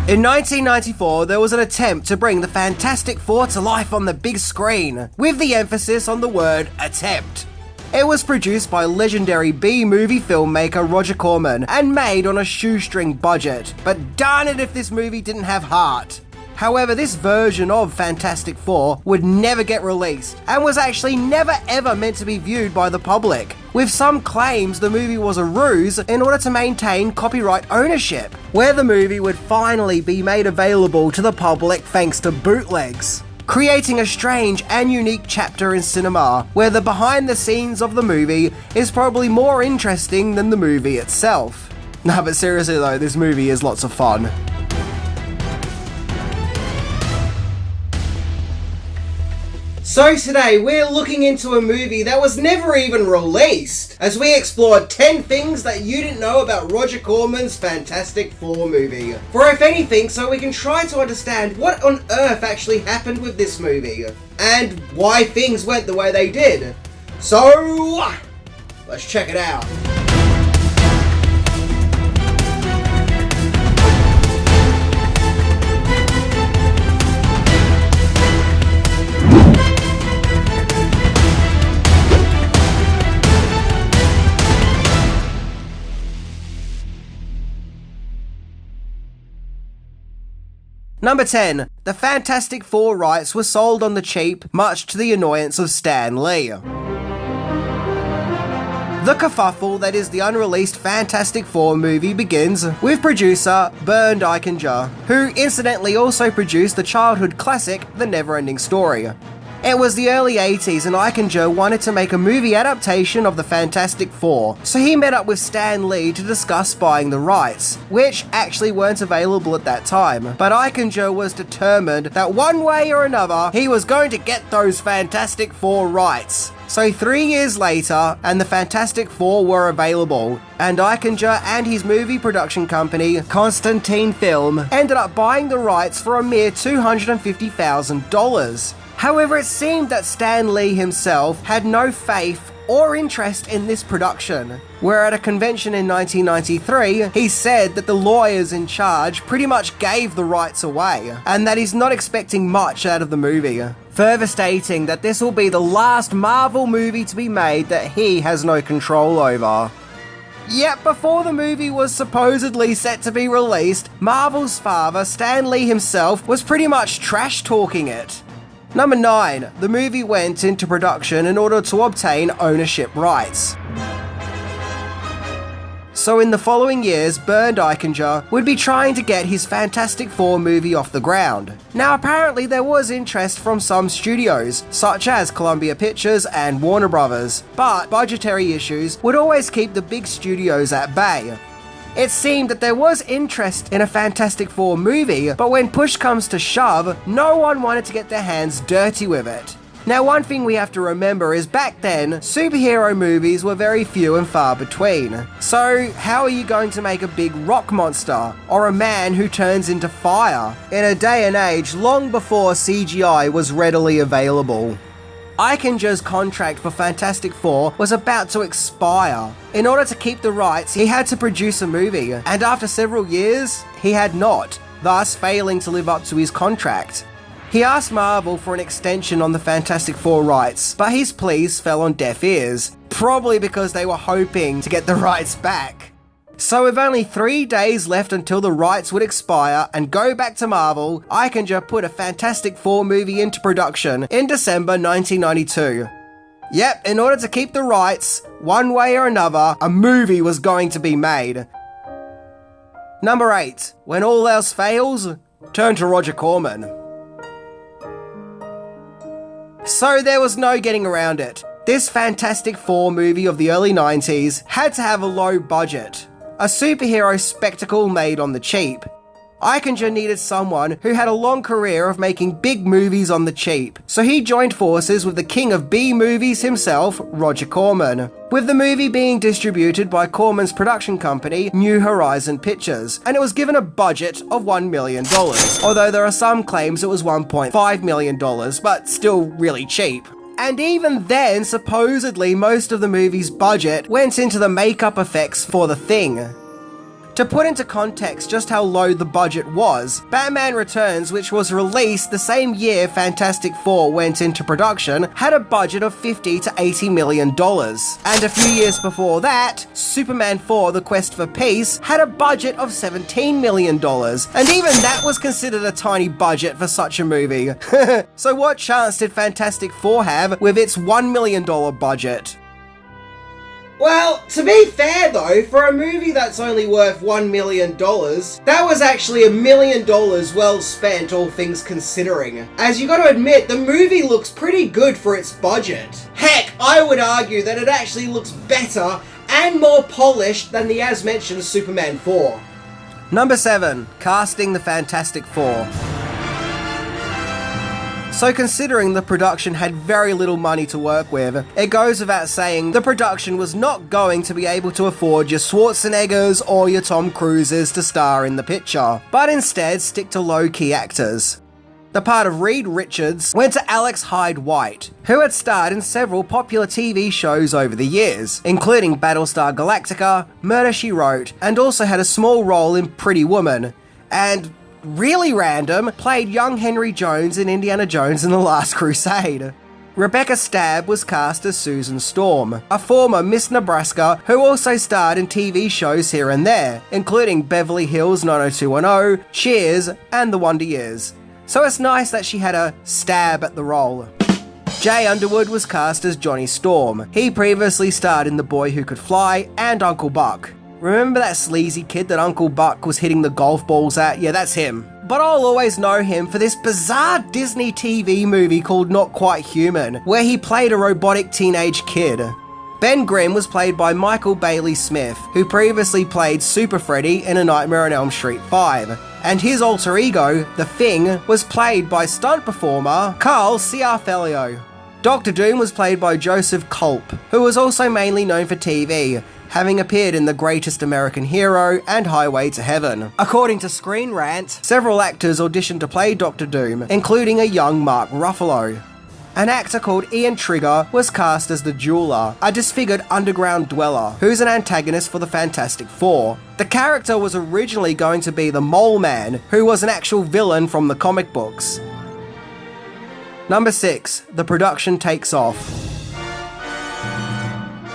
In 1994, there was an attempt to bring the Fantastic Four to life on the big screen, with the emphasis on the word attempt. It was produced by legendary B-movie filmmaker Roger Corman and made on a shoestring budget, but darn it if this movie didn't have heart. However, this version of Fantastic Four would never get released, and was actually never ever meant to be viewed by the public, with some claims the movie was a ruse in order to maintain copyright ownership, where the movie would finally be made available to the public thanks to bootlegs, creating a strange and unique chapter in cinema, where the behind the scenes of the movie is probably more interesting than the movie itself. Nah, but seriously though, this movie is lots of fun. So today, we're looking into a movie that was never even released, as we explored 10 things that you didn't know about Roger Corman's Fantastic Four movie. For if anything, so we can try to understand what on earth actually happened with this movie, and why things went the way they did. So, let's check it out. Number 10. The Fantastic Four rights were sold on the cheap, much to the annoyance of Stan Lee. The kerfuffle that is the unreleased Fantastic Four movie begins with producer Bernd Eichinger, who incidentally also produced the childhood classic The Neverending Story. It was the early 80s and Eichinger wanted to make a movie adaptation of the Fantastic Four, so he met up with Stan Lee to discuss buying the rights, which actually weren't available at that time, but Eichinger was determined that one way or another he was going to get those Fantastic Four rights. So 3 years later, and the Fantastic Four were available, and Eichinger and his movie production company, Constantine Film, ended up buying the rights for a mere $250,000. However, it seemed that Stan Lee himself had no faith or interest in this production, where at a convention in 1993, he said that the lawyers in charge pretty much gave the rights away, and that he's not expecting much out of the movie, further stating that this will be the last Marvel movie to be made that he has no control over. Yet before the movie was supposedly set to be released, Marvel's father, Stan Lee himself, was pretty much trash-talking it. Number 9. The movie went into production in order to obtain ownership rights. So in the following years, Bernd Eichinger would be trying to get his Fantastic Four movie off the ground. Now apparently there was interest from some studios, such as Columbia Pictures and Warner Brothers, but budgetary issues would always keep the big studios at bay. It seemed that there was interest in a Fantastic Four movie, but when push comes to shove, no one wanted to get their hands dirty with it. Now, one thing we have to remember is back then, superhero movies were very few and far between. So, how are you going to make a big rock monster, or a man who turns into fire, in a day and age long before CGI was readily available? Eichinger's contract for Fantastic Four was about to expire. In order to keep the rights, he had to produce a movie, and after several years, he had not, thus failing to live up to his contract. He asked Marvel for an extension on the Fantastic Four rights, but his pleas fell on deaf ears, probably because they were hoping to get the rights back. So with only 3 days left until the rights would expire and go back to Marvel, Eichinger put a Fantastic Four movie into production in December 1992. Yep, in order to keep the rights, one way or another, a movie was going to be made. Number 8. When all else fails, turn to Roger Corman. So there was no getting around it. This Fantastic Four movie of the early 90s had to have a low budget. A superhero spectacle made on the cheap. Eichinger needed someone who had a long career of making big movies on the cheap, so he joined forces with the king of B-movies himself, Roger Corman, with the movie being distributed by Corman's production company, New Horizon Pictures, and it was given a budget of $1 million, although there are some claims it was $1.5 million, but still really cheap. And even then, supposedly most of the movie's budget went into the makeup effects for the Thing. To put into context just how low the budget was, Batman Returns, which was released the same year Fantastic Four went into production, had a budget of $50 to $80 million. And a few years before that, Superman 4: The Quest for Peace had a budget of $17 million, and even that was considered a tiny budget for such a movie. So what chance did Fantastic Four have with its $1 million budget? Well, to be fair though, for a movie that's only worth $1 million, that was actually $1 million well spent, all things considering. As you gotta admit, the movie looks pretty good for its budget. Heck, I would argue that it actually looks better and more polished than the as-mentioned Superman 4. Number 7. Casting the Fantastic Four. So considering the production had very little money to work with, it goes without saying the production was not going to be able to afford your Schwarzeneggers or your Tom Cruises to star in the picture, but instead stick to low-key actors. The part of Reed Richards went to Alex Hyde White, who had starred in several popular TV shows over the years, including Battlestar Galactica, Murder, She Wrote, and also had a small role in Pretty Woman, and really random, played young Henry Jones in Indiana Jones and the Last Crusade. Rebecca Stabb was cast as Susan Storm, a former Miss Nebraska who also starred in TV shows here and there, including Beverly Hills 90210, Cheers, and The Wonder Years. So it's nice that she had a stab at the role. Jay Underwood was cast as Johnny Storm. He previously starred in The Boy Who Could Fly and Uncle Buck. Remember that sleazy kid that Uncle Buck was hitting the golf balls at? Yeah, that's him. But I'll always know him for this bizarre Disney TV movie called Not Quite Human, where he played a robotic teenage kid. Ben Grimm was played by Michael Bailey Smith, who previously played Super Freddy in A Nightmare on Elm Street 5. And his alter ego, The Thing, was played by stunt performer Carl Ciarfelio. Dr. Doom was played by Joseph Culp, who was also mainly known for TV, having appeared in The Greatest American Hero and Highway to Heaven. According to Screen Rant, several actors auditioned to play Dr. Doom, including a young Mark Ruffalo. An actor called Ian Trigger was cast as the Jeweler, a disfigured underground dweller, who's an antagonist for the Fantastic Four. The character was originally going to be the Mole Man, who was an actual villain from the comic books. Number 6. The production takes off.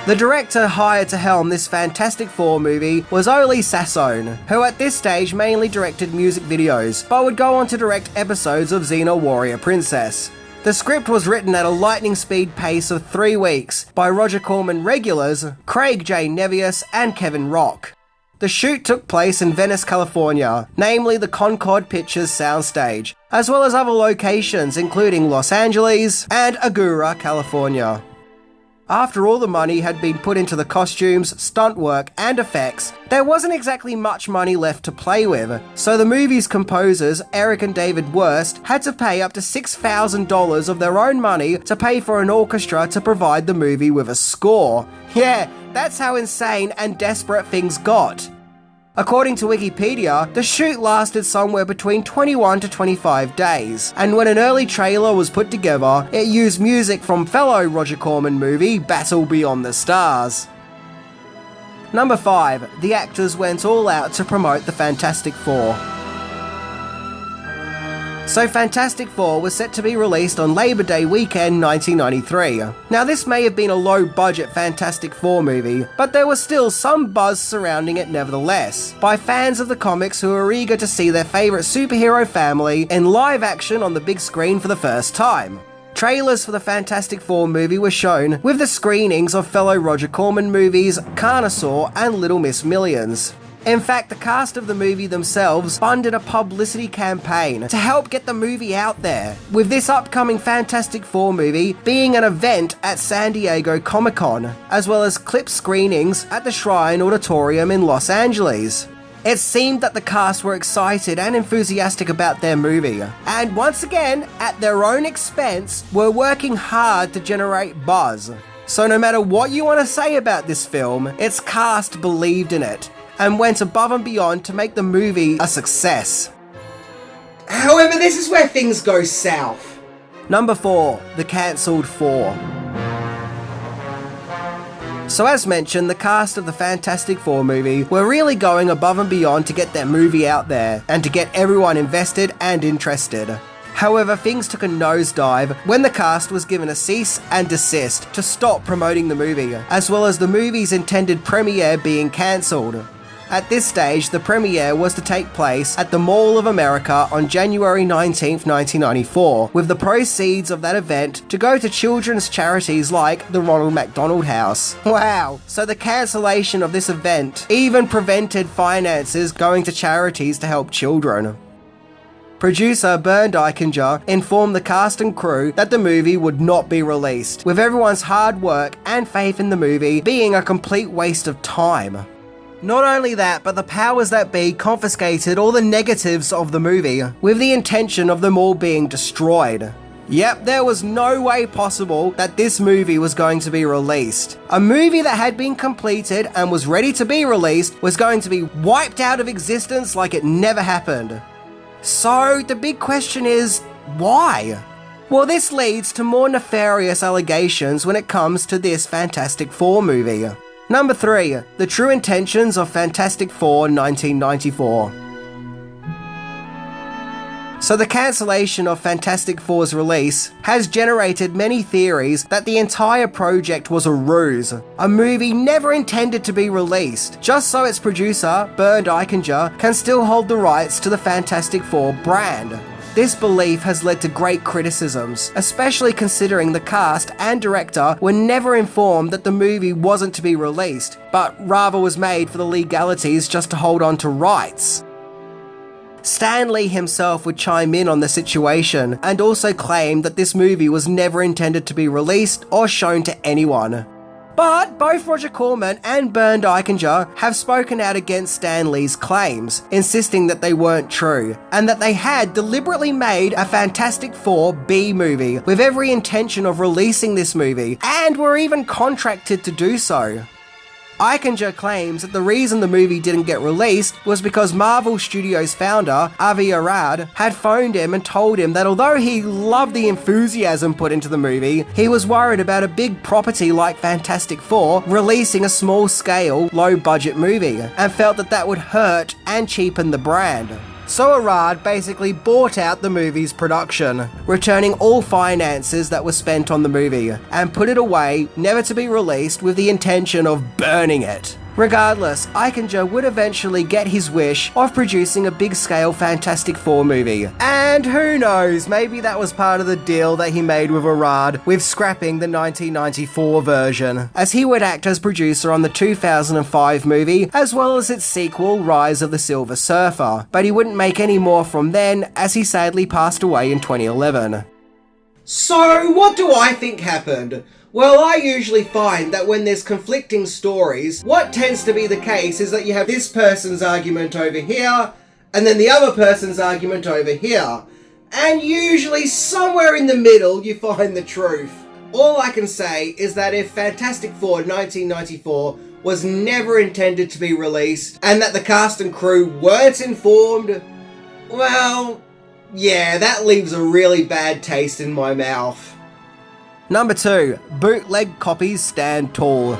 The director hired to helm this Fantastic Four movie was Ole Sassone, who at this stage mainly directed music videos, but would go on to direct episodes of Xena Warrior Princess. The script was written at a lightning speed pace of 3 weeks by Roger Corman regulars Craig J. Nevius and Kevin Rock. The shoot took place in Venice, California, namely the Concord Pictures soundstage, as well as other locations including Los Angeles and Agoura, California. After all the money had been put into the costumes, stunt work, and effects, there wasn't exactly much money left to play with, so the movie's composers, Eric and David Wurst, had to pay up to $6,000 of their own money to pay for an orchestra to provide the movie with a score. Yeah, that's how insane and desperate things got. According to Wikipedia, the shoot lasted somewhere between 21 to 25 days, and when an early trailer was put together, it used music from fellow Roger Corman movie Battle Beyond the Stars. Number 5. The actors went all out to promote the Fantastic Four. So Fantastic Four was set to be released on Labor Day weekend 1993. Now this may have been a low-budget Fantastic Four movie, but there was still some buzz surrounding it nevertheless, by fans of the comics who were eager to see their favourite superhero family in live action on the big screen for the first time. Trailers for the Fantastic Four movie were shown with the screenings of fellow Roger Corman movies Carnosaur and Little Miss Millions. In fact, the cast of the movie themselves funded a publicity campaign to help get the movie out there, with this upcoming Fantastic Four movie being an event at San Diego Comic-Con, as well as clip screenings at the Shrine Auditorium in Los Angeles. It seemed that the cast were excited and enthusiastic about their movie, and once again, at their own expense, were working hard to generate buzz. So no matter what you want to say about this film, its cast believed in it, and went above and beyond to make the movie a success. However, this is where things go south. Number 4. The Cancelled Four. So as mentioned, the cast of the Fantastic Four movie were really going above and beyond to get their movie out there, and to get everyone invested and interested. However, things took a nosedive when the cast was given a cease and desist to stop promoting the movie, as well as the movie's intended premiere being cancelled. At this stage, the premiere was to take place at the Mall of America on January 19, 1994, with the proceeds of that event to go to children's charities like the Ronald McDonald House. Wow! So the cancellation of this event even prevented finances going to charities to help children. Producer Bernd Eichinger informed the cast and crew that the movie would not be released, with everyone's hard work and faith in the movie being a complete waste of time. Not only that, but the powers that be confiscated all the negatives of the movie, with the intention of them all being destroyed. Yep, there was no way possible that this movie was going to be released. A movie that had been completed and was ready to be released was going to be wiped out of existence like it never happened. So the big question is, why? Well, this leads to more nefarious allegations when it comes to this Fantastic Four movie. Number 3. The true intentions of Fantastic Four 1994. So the cancellation of Fantastic Four's release has generated many theories that the entire project was a ruse, a movie never intended to be released, just so its producer, Bernd Eichinger, can still hold the rights to the Fantastic Four brand. This belief has led to great criticisms, especially considering the cast and director were never informed that the movie wasn't to be released, but rather was made for the legalities just to hold on to rights. Stan Lee himself would chime in on the situation and also claim that this movie was never intended to be released or shown to anyone. But both Roger Corman and Bernd Eichinger have spoken out against Stan Lee's claims, insisting that they weren't true, and that they had deliberately made a Fantastic Four B movie with every intention of releasing this movie, and were even contracted to do so. Eichinger claims that the reason the movie didn't get released was because Marvel Studios founder Avi Arad had phoned him and told him that although he loved the enthusiasm put into the movie, he was worried about a big property like Fantastic Four releasing a small-scale, low-budget movie, and felt that that would hurt and cheapen the brand. So Arad basically bought out the movie's production, returning all finances that were spent on the movie, and put it away, never to be released, with the intention of burning it. Regardless, Eichinger would eventually get his wish of producing a big-scale Fantastic Four movie. And who knows, maybe that was part of the deal that he made with Arad with scrapping the 1994 version, as he would act as producer on the 2005 movie, as well as its sequel, Rise of the Silver Surfer. But he wouldn't make any more from then, as he sadly passed away in 2011. So, what do I think happened? Well, I usually find that when there's conflicting stories, what tends to be the case is that you have this person's argument over here, and then the other person's argument over here. And usually somewhere in the middle you find the truth. All I can say is that if Fantastic Four 1994 was never intended to be released, and that the cast and crew weren't informed, well, yeah, that leaves a really bad taste in my mouth. Number 2. Bootleg copies stand tall.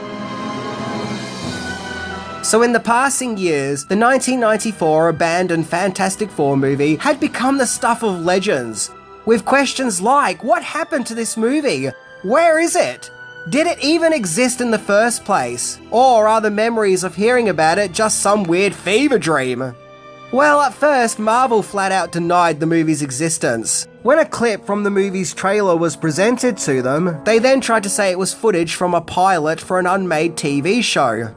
So in the passing years, the 1994 abandoned Fantastic Four movie had become the stuff of legends, with questions like, what happened to this movie? Where is it? Did it even exist in the first place? Or are the memories of hearing about it just some weird fever dream? Well, at first, Marvel flat out denied the movie's existence. When a clip from the movie's trailer was presented to them, they then tried to say it was footage from a pilot for an unmade TV show.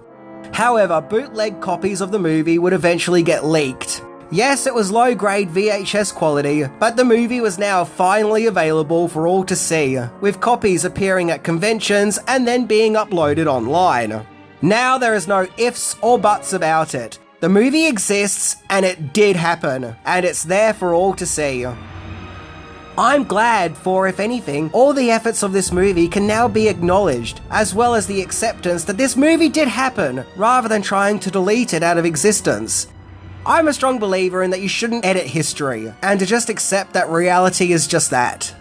However, bootleg copies of the movie would eventually get leaked. Yes, it was low-grade VHS quality, but the movie was now finally available for all to see, with copies appearing at conventions and then being uploaded online. Now there is no ifs or buts about it. The movie exists, and it did happen, and it's there for all to see. I'm glad for, if anything, all the efforts of this movie can now be acknowledged, as well as the acceptance that this movie did happen, rather than trying to delete it out of existence. I'm a strong believer in that you shouldn't edit history, and to just accept that reality is just that.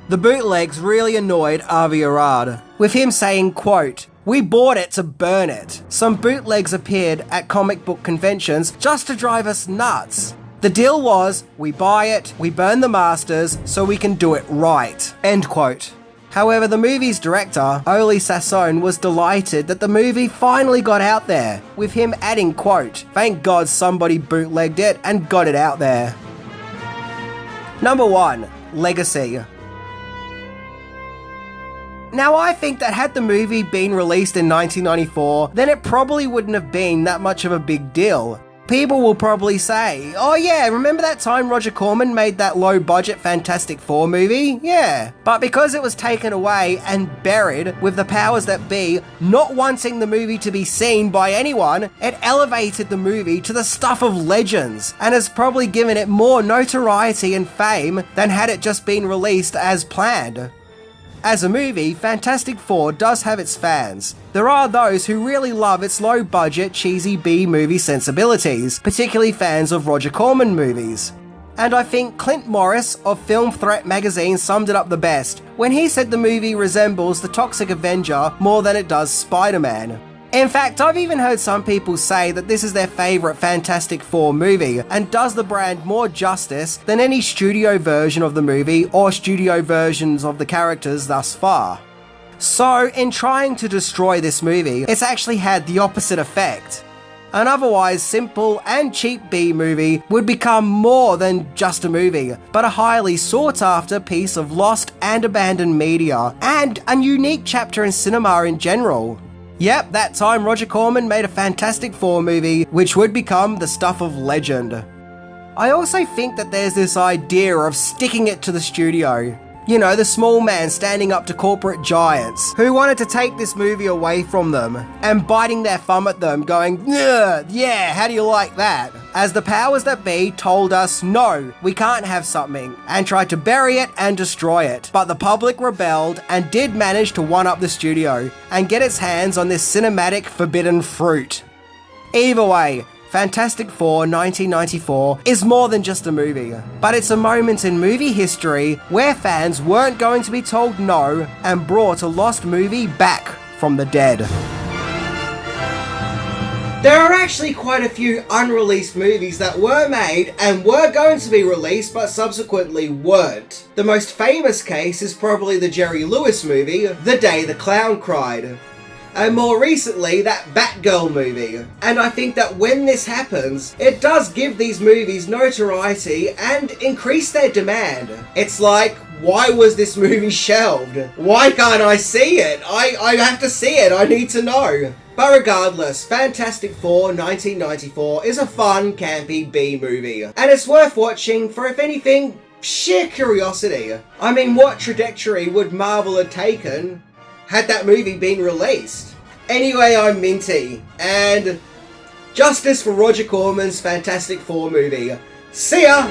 The bootlegs really annoyed Avi Arad, with him saying, quote, We bought it to burn it. Some bootlegs appeared at comic book conventions just to drive us nuts. The deal was, we buy it, we burn the masters, so we can do it right. End quote. However, the movie's director, Oli Sassone, was delighted that the movie finally got out there, with him adding, quote, "Thank God somebody bootlegged it and got it out there." Number 1. Legacy. Now, I think that had the movie been released in 1994, then it probably wouldn't have been that much of a big deal. People will probably say, "Oh yeah, remember that time Roger Corman made that low-budget Fantastic Four movie? Yeah." But because it was taken away and buried with the powers that be not wanting the movie to be seen by anyone, it elevated the movie to the stuff of legends and has probably given it more notoriety and fame than had it just been released as planned. As a movie, Fantastic Four does have its fans. There are those who really love its low-budget, cheesy B-movie sensibilities, particularly fans of Roger Corman movies. And I think Clint Morris of Film Threat magazine summed it up the best when he said the movie resembles the Toxic Avenger more than it does Spider-Man. In fact, I've even heard some people say that this is their favourite Fantastic Four movie and does the brand more justice than any studio version of the movie or studio versions of the characters thus far. So, in trying to destroy this movie, it's actually had the opposite effect. An otherwise simple and cheap B-movie would become more than just a movie, but a highly sought-after piece of lost and abandoned media, and a unique chapter in cinema in general. Yep, that time Roger Corman made a Fantastic Four movie, which would become the stuff of legend. I also think that there's this idea of sticking it to the studio. You know, the small man standing up to corporate giants who wanted to take this movie away from them and biting their thumb at them going, "Yeah, how do you like that?" As the powers that be told us, no, we can't have something, and tried to bury it and destroy it. But the public rebelled and did manage to one-up the studio and get its hands on this cinematic forbidden fruit. Either way, Fantastic Four 1994 is more than just a movie, but it's a moment in movie history where fans weren't going to be told no and brought a lost movie back from the dead. There are actually quite a few unreleased movies that were made and were going to be released but subsequently weren't. The most famous case is probably the Jerry Lewis movie, The Day the Clown Cried. And more recently, that Batgirl movie. And I think that when this happens, it does give these movies notoriety and increase their demand. It's like, why was this movie shelved? Why can't I see it? I have to see it, I need to know. But regardless, Fantastic Four 1994 is a fun, campy B-movie. And it's worth watching for, if anything, sheer curiosity. I mean, what trajectory would Marvel have taken had that movie been released? Anyway, I'm Minty, and justice for Roger Corman's Fantastic Four movie. See ya!